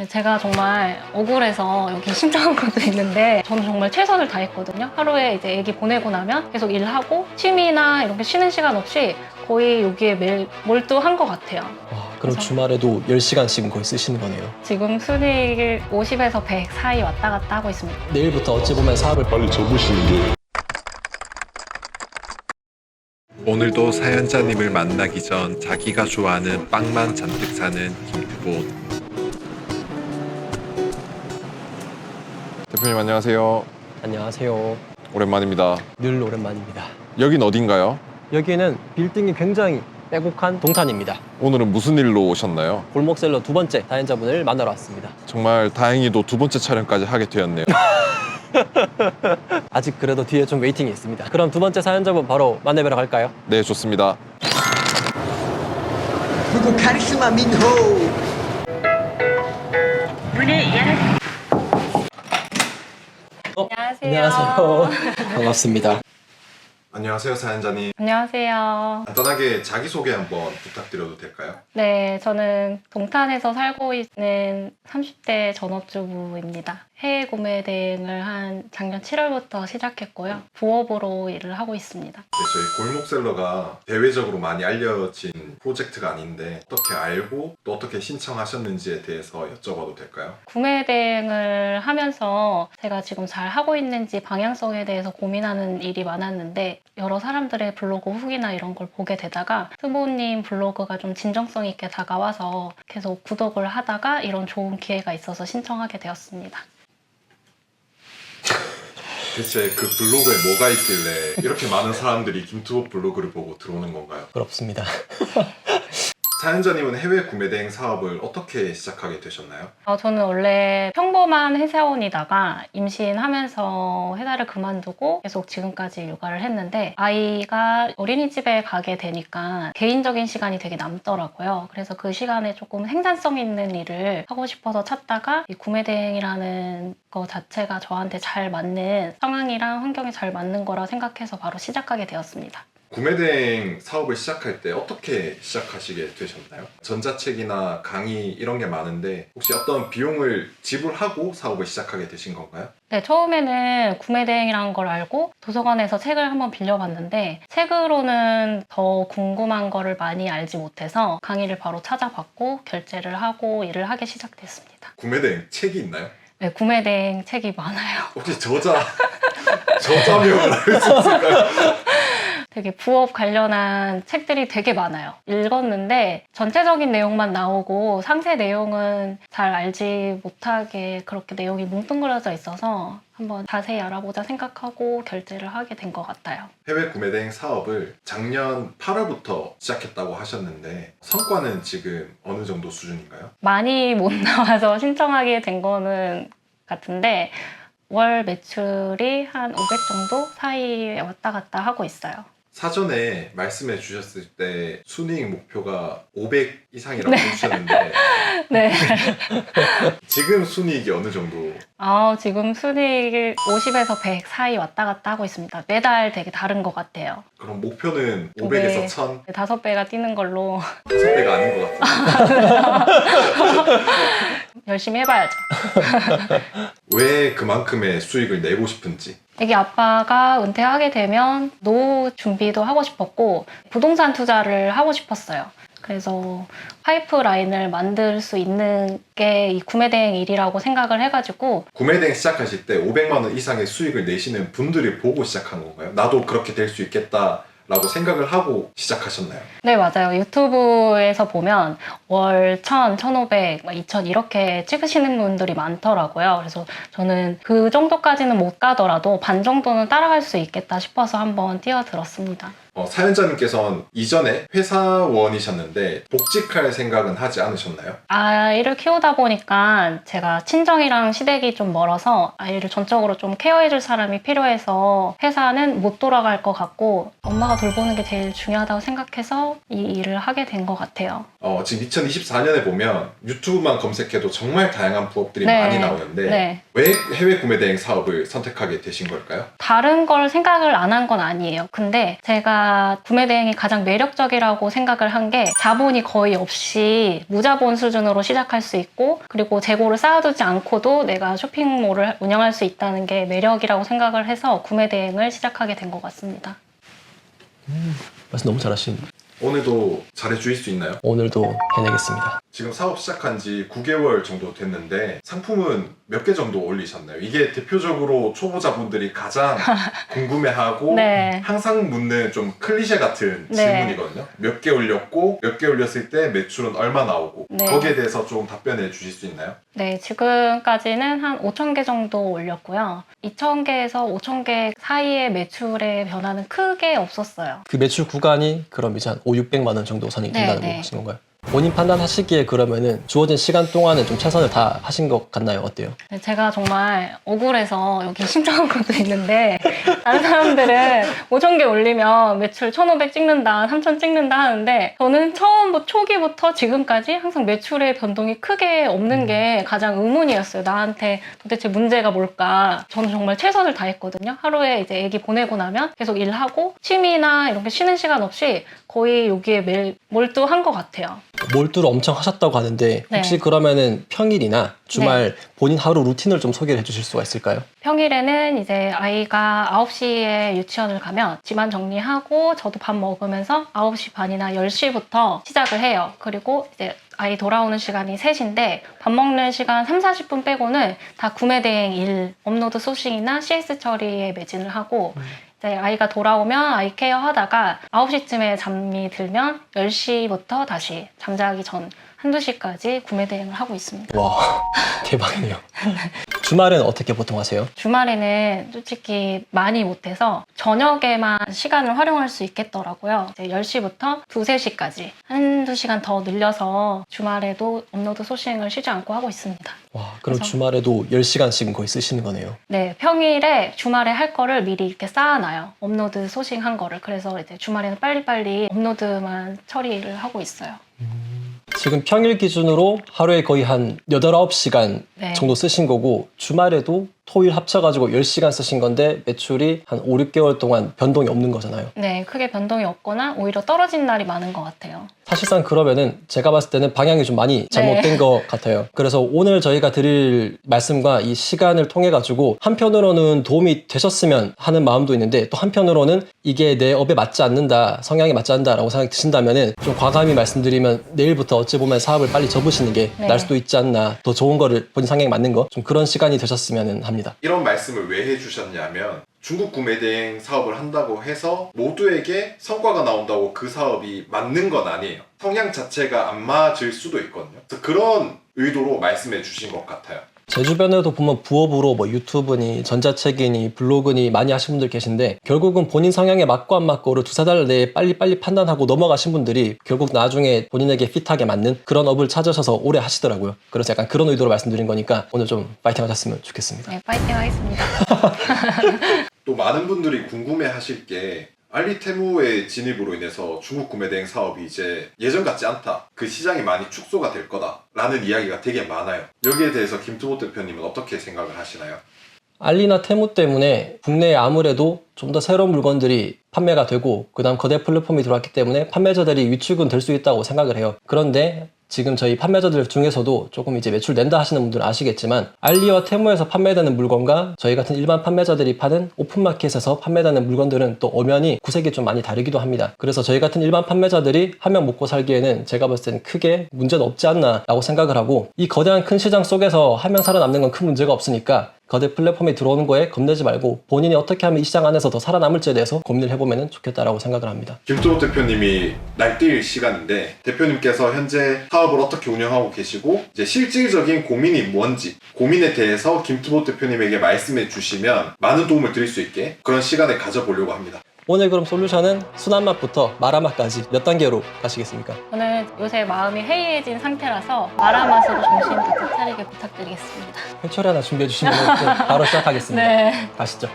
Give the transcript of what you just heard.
제가 정말 억울해서 여기 신청한 것도 있는데 저는 정말 최선을 다했거든요. 하루에 이제 애기 보내고 나면 계속 일하고 취미나 이런 게 쉬는 시간 없이 거의 여기에 매일 몰두한 것 같아요. 그럼 그래서- 주말에도 10시간씩은 거의 쓰시는 거네요. 지금 순이익 50에서 100 사이 왔다 갔다 하고 있습니다. 내일부터 어찌 보면 사업을 빨리 접으시는 게 오늘도 사연자님을 만나기 전 자기가 좋아하는 빵만 잔뜩 사는 김트보. 대표님 안녕하세요. 안녕하세요. 오랜만입니다. 늘 오랜만입니다. 여긴 어딘가요? 여기는 빌딩이 굉장히 빼곡한 동탄입니다. 오늘은 무슨 일로 오셨나요? 골목셀러 두 번째 사연자분을 만나러 왔습니다. 정말 다행히도 두 번째 촬영까지 하게 되었네요. 아직 그래도 뒤에 좀 웨이팅이 있습니다. 그럼 두 번째 사연자분 바로 만나뵈러 갈까요? 네, 좋습니다. 그리고 카리스마 민호. 안녕하세요. 반갑습니다. 안녕하세요, 사연자님. 안녕하세요. 간단하게 자기소개 한번 부탁드려도 될까요? 네, 저는 동탄에서 살고 있는 30대 전업주부입니다. 해외 구매 대행을 한 작년 7월부터 시작했고요. 부업으로 일을 하고 있습니다. 네, 저희 골목셀러가 대외적으로 많이 알려진 프로젝트가 아닌데 어떻게 알고 또 어떻게 신청하셨는지에 대해서 여쭤봐도 될까요? 구매 대행을 하면서 제가 지금 잘 하고 있는지 방향성에 대해서 고민하는 일이 많았는데 여러 사람들의 블로그 후기나 이런 걸 보게 되다가 트보님 블로그가 좀 진정성 있게 다가와서 계속 구독을 하다가 이런 좋은 기회가 있어서 신청하게 되었습니다. 대체 그 블로그에 뭐가 있길래 이렇게 많은 사람들이 김투보 블로그를 보고 들어오는 건가요? 부럽습니다. 사연자님은 해외 구매 대행 사업을 어떻게 시작하게 되셨나요? 저는 원래 평범한 회사원이다가 임신하면서 회사를 그만두고 계속 지금까지 육아를 했는데 아이가 어린이집에 가게 되니까 개인적인 시간이 되게 남더라고요. 그래서 그 시간에 조금 생산성 있는 일을 하고 싶어서 찾다가 이 구매 대행이라는 거 자체가 저한테 잘 맞는 상황이랑 환경이 잘 맞는 거라 생각해서 바로 시작하게 되었습니다. 구매 대행 사업을 시작할 때 어떻게 시작하시게 되셨나요? 전자책이나 강의 이런 게 많은데 혹시 어떤 비용을 지불하고 사업을 시작하게 되신 건가요? 네, 처음에는 구매 대행이라는 걸 알고 도서관에서 책을 한번 빌려봤는데 책으로는 더 궁금한 거를 많이 알지 못해서 강의를 바로 찾아봤고 결제를 하고 일을 하기 시작됐습니다. 구매 대행 책이 있나요? 네, 구매 대행 책이 많아요. 혹시 저자명을 알 수 있을까요? 되게 부업 관련한 책들이 되게 많아요. 읽었는데 전체적인 내용만 나오고 상세 내용은 잘 알지 못하게 그렇게 내용이 뭉뚱그려져 있어서 한번 자세히 알아보자 생각하고 결제를 하게 된 것 같아요. 해외 구매 대행 사업을 작년 8월부터 시작했다고 하셨는데 성과는 지금 어느 정도 수준인가요? 많이 못 나와서 신청하게 된 거는 같은데 월 매출이 한 500 정도 사이에 왔다 갔다 하고 있어요. 사전에 말씀해 주셨을 때 순이익 목표가 500 이상이라고 해주셨는데 네. 지금 순이익이 어느 정도? 지금 순이익이 50에서 100 사이 왔다 갔다 하고 있습니다. 매달 되게 다른 것 같아요. 그럼 목표는 500에서 1000? 5배가 뛰는 걸로 5배가 아닌 것 같아요. 열심히 해봐야죠. 왜 그만큼의 수익을 내고 싶은지. 애기 아빠가 은퇴하게 되면 노후 준비도 하고 싶었고 부동산 투자를 하고 싶었어요. 그래서 파이프라인을 만들 수 있는 게 이 구매 대행 일이라고 생각을 해가지고 구매 대행 시작하실 때 500만 원 이상의 수익을 내시는 분들이 보고 시작한 건가요? 나도 그렇게 될 수 있겠다 라고 생각을 하고 시작하셨나요? 네, 맞아요. 유튜브에서 보면 월 1000, 1500, 2000 이렇게 찍으시는 분들이 많더라고요. 그래서 저는 그 정도까지는 못 가더라도 반 정도는 따라갈 수 있겠다 싶어서 한번 뛰어들었습니다. 사연자님께서는 이전에 회사원이셨는데 복직할 생각은 하지 않으셨나요? 아이를 키우다 보니까 제가 친정이랑 시댁이 좀 멀어서 아이를 전적으로 좀 케어해줄 사람이 필요해서 회사는 못 돌아갈 것 같고 엄마가 돌보는 게 제일 중요하다고 생각해서 이 일을 하게 된 것 같아요. 지금 2024년에 보면 유튜브만 검색해도 정말 다양한 부업들이 네. 많이 나오는데 네. 왜 해외 구매 대행 사업을 선택하게 되신 걸까요? 다른 걸 생각을 안 한 건 아니에요. 근데 제가 제가 구매 대행이 가장 매력적이라고 생각을 한 게 자본이 거의 없이 무자본 수준으로 시작할 수 있고 그리고 재고를 쌓아두지 않고도 내가 쇼핑몰을 운영할 수 있다는 게 매력이라고 생각을 해서 구매 대행을 시작하게 된 것 같습니다. 말씀 너무 잘하시는데 오늘도 잘해주실 수 있나요? 오늘도 해내겠습니다. 지금 사업 시작한 지 9개월 정도 됐는데 상품은 몇 개 정도 올리셨나요? 이게 대표적으로 초보자분들이 가장 궁금해하고 네. 항상 묻는 좀 클리셰 같은 네. 질문이거든요. 몇 개 올렸고 몇 개 올렸을 때 매출은 얼마 나오고 네. 거기에 대해서 좀 답변해 주실 수 있나요? 네, 지금까지는 한 5,000개 정도 올렸고요. 2,000개에서 5,000개 사이의 매출의 변화는 크게 없었어요. 그 매출 구간이 그럼 이제 한 5,600만 원 정도 선이 된다는 네. 거 하신 건가요? 본인 판단하시기에 그러면은 주어진 시간 동안은 좀 최선을 다 하신 것 같나요? 어때요? 네, 제가 정말 억울해서 여기 신청한 것도 있는데 다른 사람들은 5,000개 올리면 매출 1,500 찍는다, 3,000 찍는다 하는데 저는 초기부터 지금까지 항상 매출의 변동이 크게 없는 게 가장 의문이었어요. 나한테 도대체 문제가 뭘까? 저는 정말 최선을 다했거든요. 하루에 이제 애기 보내고 나면 계속 일하고 취미나 이런 게 쉬는 시간 없이 거의 여기에 매일 몰두한 것 같아요. 몰두를 엄청 하셨다고 하는데 혹시 네. 그러면은 평일이나 주말 본인 하루 루틴을 좀 소개를 해주실 수가 있을까요? 평일에는 이제 아이가 9시에 유치원을 가면 집안 정리하고 저도 밥 먹으면서 9시 반이나 10시부터 시작을 해요. 그리고 이제 아이 돌아오는 시간이 3시인데 밥 먹는 시간 30-40분 빼고는 다 구매 대행 일, 업로드 소싱이나 CS 처리에 매진을 하고 이제 아이가 돌아오면 아이 케어 하다가 9시쯤에 잠이 들면 10시부터 다시 잠자기 전 한두 시까지 구매 대행을 하고 있습니다. 와 대박이네요. 주말은 어떻게 보통 하세요? 주말에는 솔직히 많이 못해서 저녁에만 시간을 활용할 수 있겠더라고요. 이제 10시부터 2, 3시까지 한두 시간 더 늘려서 주말에도 업로드 소싱을 쉬지 않고 하고 있습니다. 와 그럼 그래서- 주말에도 10시간씩은 거의 쓰시는 거네요. 네, 평일에 주말에 할 거를 미리 이렇게 쌓아놔요. 업로드 소싱한 거를. 그래서 이제 주말에는 빨리빨리 업로드만 처리를 하고 있어요. 지금 평일 기준으로 하루에 거의 한 8, 9시간 네. 정도 쓰신 거고 주말에도 토일 합쳐가지고 10시간 쓰신 건데 매출이 한 5, 6개월 동안 변동이 없는 거잖아요. 네, 크게 변동이 없거나 오히려 떨어진 날이 많은 것 같아요. 사실상 그러면은 제가 봤을 때는 방향이 좀 많이 잘못된 것 같아요. 그래서 오늘 저희가 드릴 말씀과 이 시간을 통해 가지고 한편으로는 도움이 되셨으면 하는 마음도 있는데 또 한편으로는 이게 내 업에 맞지 않는다, 성향에 맞지 않는다라고 생각이 드신다면은 좀 과감히 말씀드리면 내일부터 어찌 보면 사업을 빨리 접으시는 게 네. 날 수도 있지 않나, 더 좋은 거를 본인 성향에 맞는 거 좀 그런 시간이 되셨으면 합니다. 이런 말씀을 왜 해주셨냐면 중국 구매 대행 사업을 한다고 해서 모두에게 성과가 나온다고 그 사업이 맞는 건 아니에요. 성향 자체가 안 맞을 수도 있거든요. 그래서 그런 의도로 말씀해 주신 것 같아요. 제 주변에도 보면 부업으로 뭐 유튜브니 전자책이니 블로그니 많이 하신 분들 계신데 결국은 본인 성향에 맞고 안 맞고를 2-3달 내에 빨리빨리 판단하고 넘어가신 분들이 결국 나중에 본인에게 핏하게 맞는 그런 업을 찾으셔서 오래 하시더라고요. 그래서 약간 그런 의도로 말씀드린 거니까 오늘 좀 파이팅 하셨으면 좋겠습니다. 네, 파이팅 하겠습니다. 또 많은 분들이 궁금해 하실 게 알리테무의 진입으로 인해서 중국 구매 대행 사업이 이제 예전 같지 않다. 그 시장이 많이 축소가 될 거다. 라는 이야기가 되게 많아요. 여기에 대해서 김투보 대표님은 어떻게 생각을 하시나요? 알리나 테무 때문에 국내에 아무래도 좀 더 새로운 물건들이 판매가 되고 그다음 거대 플랫폼이 들어왔기 때문에 판매자들이 위축은 될 수 있다고 생각을 해요. 그런데 지금 저희 판매자들 중에서도 조금 이제 매출 낸다 하시는 분들은 아시겠지만 알리와 테무에서 판매되는 물건과 저희 같은 일반 판매자들이 파는 오픈마켓에서 판매되는 물건들은 또 엄연히 구색이 좀 많이 다르기도 합니다. 그래서 저희 같은 일반 판매자들이 하면 먹고 살기에는 제가 봤을 때는 크게 문제는 없지 않나 라고 생각을 하고 이 거대한 큰 시장 속에서 하면 살아남는 건 큰 문제가 없으니까 거대 플랫폼이 들어오는 거에 겁내지 말고 본인이 어떻게 하면 이 시장 안에서 더 살아남을지에 대해서 고민을 해보면 좋겠다라고 생각을 합니다. 김투보 대표님이 날뛸 시간인데 대표님께서 현재 사업을 어떻게 운영하고 계시고 이제 실질적인 고민이 뭔지 고민에 대해서 김투보 대표님에게 말씀해 주시면 많은 도움을 드릴 수 있게 그런 시간을 가져보려고 합니다. 오늘 그럼 솔루션은 순한 맛부터 마라맛까지 몇 단계로 가시겠습니까? 저는 요새 마음이 해이해진 상태라서 마라맛으로 정신 바짝 차리게 부탁드리겠습니다. 회초리 하나 준비해 주시면 바로 시작하겠습니다. 네. 가시죠.